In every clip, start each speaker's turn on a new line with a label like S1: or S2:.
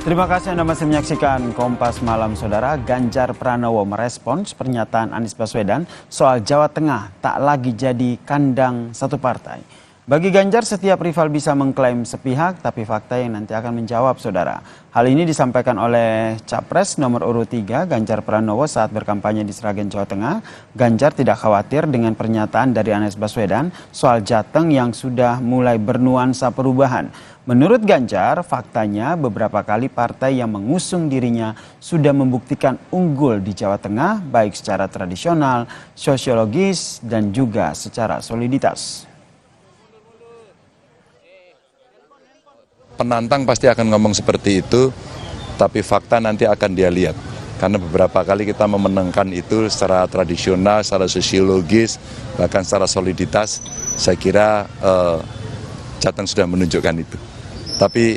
S1: Terima kasih Anda masih menyaksikan Kompas Malam, Saudara. Ganjar Pranowo merespons pernyataan Anies Baswedan soal Jawa Tengah tak lagi jadi kandang satu partai. Bagi Ganjar, setiap rival bisa mengklaim sepihak, tapi fakta yang nanti akan menjawab, Saudara. Hal ini disampaikan oleh Capres nomor urut 3 Ganjar Pranowo saat berkampanye di Sragen, Jawa Tengah. Ganjar tidak khawatir dengan pernyataan dari Anies Baswedan soal Jateng yang sudah mulai bernuansa perubahan. Menurut Ganjar, faktanya beberapa kali partai yang mengusung dirinya sudah membuktikan unggul di Jawa Tengah, baik secara tradisional, sosiologis, dan juga secara soliditas.
S2: Penantang pasti akan ngomong seperti itu, tapi fakta nanti akan dia lihat. Karena beberapa kali kita memenangkan itu secara tradisional, secara sosiologis, bahkan secara soliditas. Saya kira Jateng sudah menunjukkan itu. Tapi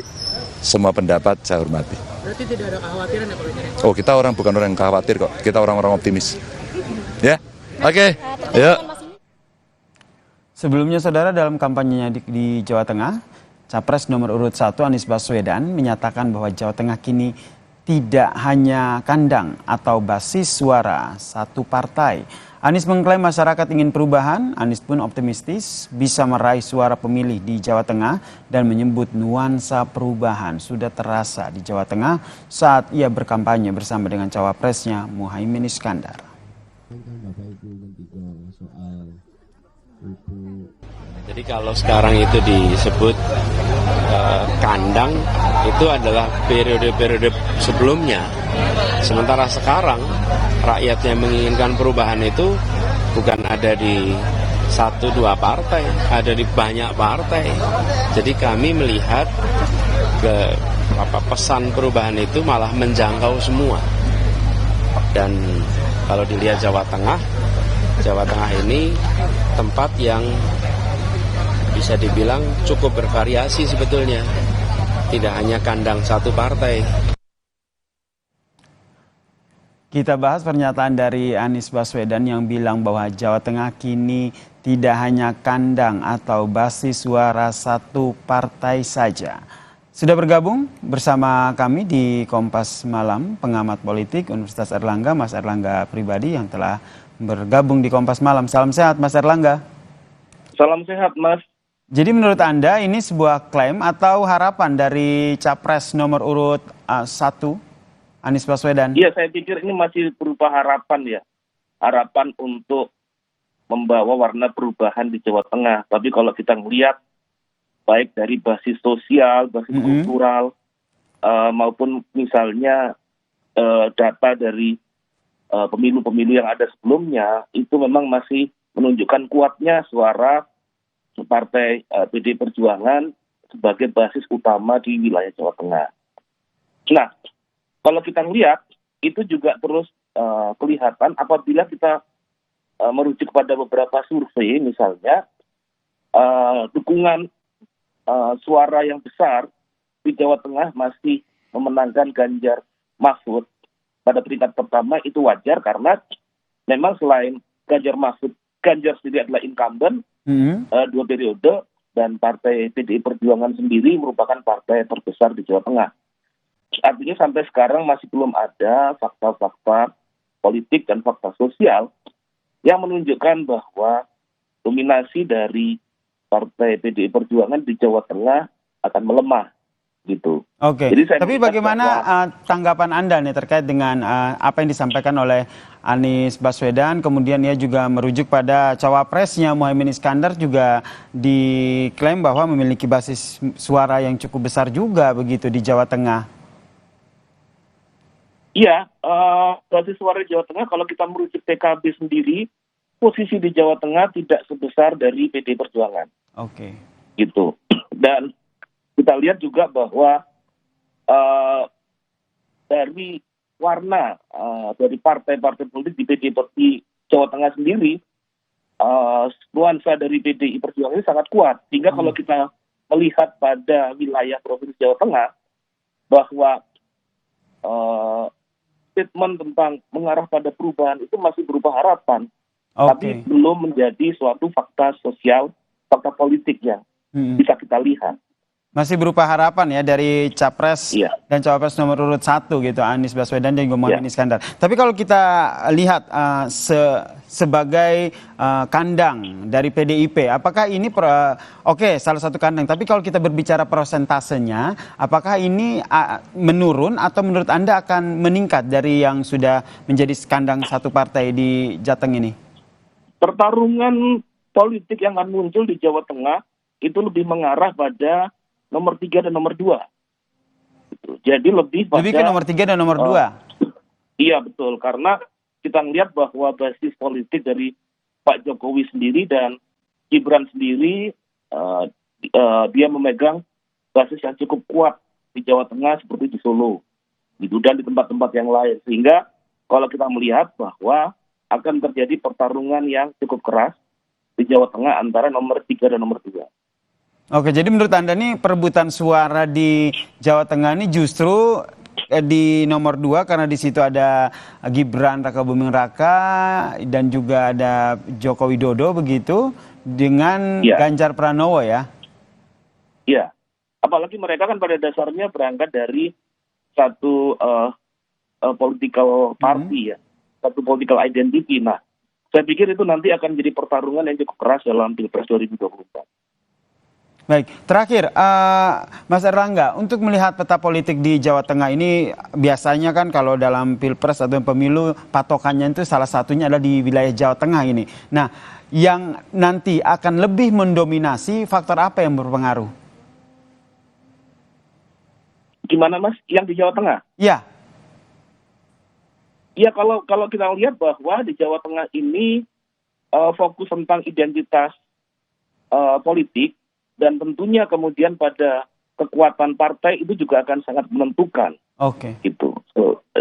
S2: semua pendapat saya hormati.
S3: Berarti tidak ada kekhawatiran ya Pak Ganjar?
S2: Oh, kita bukan orang yang khawatir kok. Kita orang-orang optimis. Ya, oke. Yuk.
S1: Sebelumnya, Saudara, dalam kampanyenya di Jawa Tengah, Capres nomor urut 1 Anies Baswedan menyatakan bahwa Jawa Tengah kini tidak hanya kandang atau basis suara satu partai. Anies mengklaim masyarakat ingin perubahan. Anies pun optimistis bisa meraih suara pemilih di Jawa Tengah dan menyebut nuansa perubahan sudah terasa di Jawa Tengah saat ia berkampanye bersama dengan cawapresnya Muhaimin Iskandar.
S4: Jadi kalau sekarang itu disebut kandang, itu adalah periode-periode sebelumnya. Sementara sekarang rakyat yang menginginkan perubahan itu bukan ada di 1-2 partai, ada di banyak partai. Jadi kami melihat pesan perubahan itu malah menjangkau semua. Dan kalau dilihat Jawa Tengah ini tempat yang bisa dibilang cukup bervariasi sebetulnya, tidak hanya kandang satu partai.
S1: Kita bahas pernyataan dari Anies Baswedan yang bilang bahwa Jawa Tengah kini tidak hanya kandang atau basis suara satu partai saja. Sudah bergabung bersama kami di Kompas Malam pengamat politik Universitas Airlangga, Mas Airlangga Pribadi yang telah bergabung di Kompas Malam. Salam sehat, Mas Airlangga.
S5: Salam sehat, Mas.
S1: Jadi menurut Anda ini sebuah klaim atau harapan dari Capres nomor urut 1 Anies Baswedan?
S5: Iya, saya pikir ini masih berupa harapan ya. Harapan untuk membawa warna perubahan di Jawa Tengah. Tapi kalau kita melihat baik dari basis sosial, basis kultural, maupun misalnya data dari pemilu-pemilu yang ada sebelumnya, itu memang masih menunjukkan kuatnya suara Partai PDI Perjuangan sebagai basis utama di wilayah Jawa Tengah. Nah, kalau kita lihat itu juga terus kelihatan apabila kita merujuk pada beberapa survei, misalnya dukungan suara yang besar di Jawa Tengah masih memenangkan Ganjar Mahfud pada peringkat pertama. Itu wajar karena memang selain Ganjar Mahfud, Ganjar sendiri adalah incumbent 2 periode, dan Partai PDI Perjuangan sendiri merupakan partai terbesar di Jawa Tengah. Artinya sampai sekarang masih belum ada fakta-fakta politik dan fakta sosial yang menunjukkan bahwa dominasi dari Partai PDI Perjuangan di Jawa Tengah akan melemah. Gitu.
S1: Oke, tapi bagaimana tanggapan Anda nih terkait dengan apa yang disampaikan oleh Anies Baswedan, kemudian ia juga merujuk pada cawapresnya Muhaimin Iskandar juga diklaim bahwa memiliki basis suara yang cukup besar juga begitu di Jawa Tengah.
S5: Iya, basis suara di Jawa Tengah kalau kita merujuk PKB sendiri, posisi di Jawa Tengah tidak sebesar dari PDI Perjuangan.
S1: Oke.
S5: Gitu. Dan kita lihat juga bahwa dari warna dari partai-partai politik di PDI Jawa Tengah sendiri, nuansa dari PDI Perjuangan ini sangat kuat. Sehingga kalau kita melihat pada wilayah Provinsi Jawa Tengah, bahwa statement tentang mengarah pada perubahan itu masih berupa harapan. Tapi belum menjadi suatu fakta sosial, fakta politik yang bisa kita lihat.
S1: Masih berupa harapan ya dari capres
S5: Iya.
S1: dan cawapres nomor urut 1 gitu, Anies Baswedan dan juga Muhaymin
S5: Iya.
S1: Iskandar. Tapi kalau kita lihat sebagai kandang dari PDIP, apakah ini oke salah satu kandang, tapi kalau kita berbicara prosentasenya, apakah ini menurun atau menurut Anda akan meningkat dari yang sudah menjadi kandang satu partai di Jateng ini?
S5: Pertarungan politik yang akan muncul di Jawa Tengah itu lebih mengarah pada nomor 3 dan nomor 2. Gitu. Jadi lebih
S1: ke nomor 3 dan nomor 2?
S5: Iya betul, karena kita melihat bahwa basis politik dari Pak Jokowi sendiri dan Gibran sendiri, dia memegang basis yang cukup kuat di Jawa Tengah seperti di Solo, gitu, dan di tempat-tempat yang lain. Sehingga kalau kita melihat bahwa akan terjadi pertarungan yang cukup keras di Jawa Tengah antara nomor 3 dan nomor 2.
S1: Oke, jadi menurut Anda nih perebutan suara di Jawa Tengah ini justru di nomor 2 karena di situ ada Gibran Raka Buming Raka dan juga ada Joko Widodo begitu dengan Ganjar Pranowo ya?
S5: Iya, apalagi mereka kan pada dasarnya berangkat dari satu political party ya, satu political identity. Nah, saya pikir itu nanti akan jadi pertarungan yang cukup keras dalam Pilpres 2024.
S1: Baik, terakhir Mas Erlangga, untuk melihat peta politik di Jawa Tengah ini biasanya kan kalau dalam Pilpres atau pemilu patokannya itu salah satunya adalah di wilayah Jawa Tengah ini. Nah, yang nanti akan lebih mendominasi faktor apa yang berpengaruh?
S5: Gimana Mas, yang di Jawa Tengah?
S1: Ya.
S5: Ya kalau kita lihat bahwa di Jawa Tengah ini fokus tentang identitas politik, dan tentunya kemudian pada kekuatan partai itu juga akan sangat menentukan.
S1: Oke.
S5: Gitu.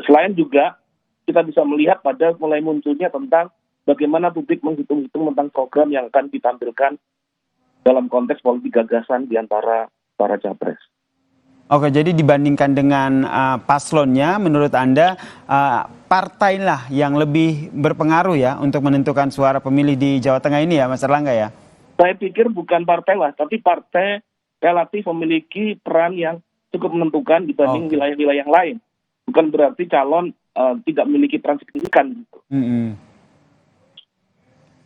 S5: Selain juga kita bisa melihat pada mulai munculnya tentang bagaimana publik menghitung-hitung tentang program yang akan ditampilkan dalam konteks politik gagasan di antara para capres.
S1: Oke, jadi dibandingkan dengan paslonnya, menurut Anda partailah yang lebih berpengaruh ya untuk menentukan suara pemilih di Jawa Tengah ini ya, Mas Erlangga ya?
S5: Saya pikir bukan partai lah, tapi partai relatif memiliki peran yang cukup menentukan dibanding wilayah-wilayah yang lain. Bukan berarti calon tidak memiliki peran signifikan. Gitu.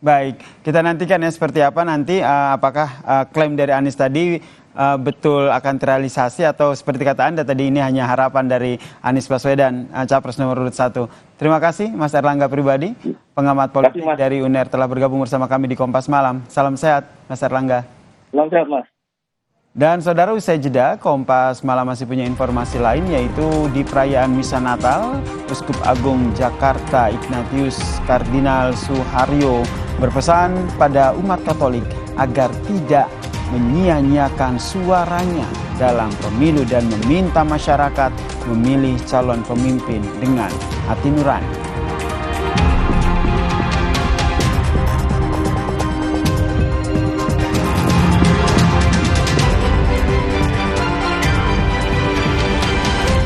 S1: Baik, kita nantikan ya seperti apa nanti apakah klaim dari Anies tadi betul akan terrealisasi atau seperti kata Anda tadi ini hanya harapan dari Anies Baswedan, capres nomor urut 1. Terima kasih Mas Erlangga Pribadi, pengamat politik dari UNER telah bergabung bersama kami di Kompas Malam. Salam sehat Mas Erlangga.
S5: Salam sehat Mas.
S1: Dan saudara, usai jeda, Kompas Malam masih punya informasi lain yaitu di perayaan Misa Natal, Uskup Agung Jakarta Ignatius Kardinal Suharyo berpesan pada umat Katolik agar tidak menyia-nyiakan suaranya dalam pemilu dan meminta masyarakat memilih calon pemimpin dengan hati nurani.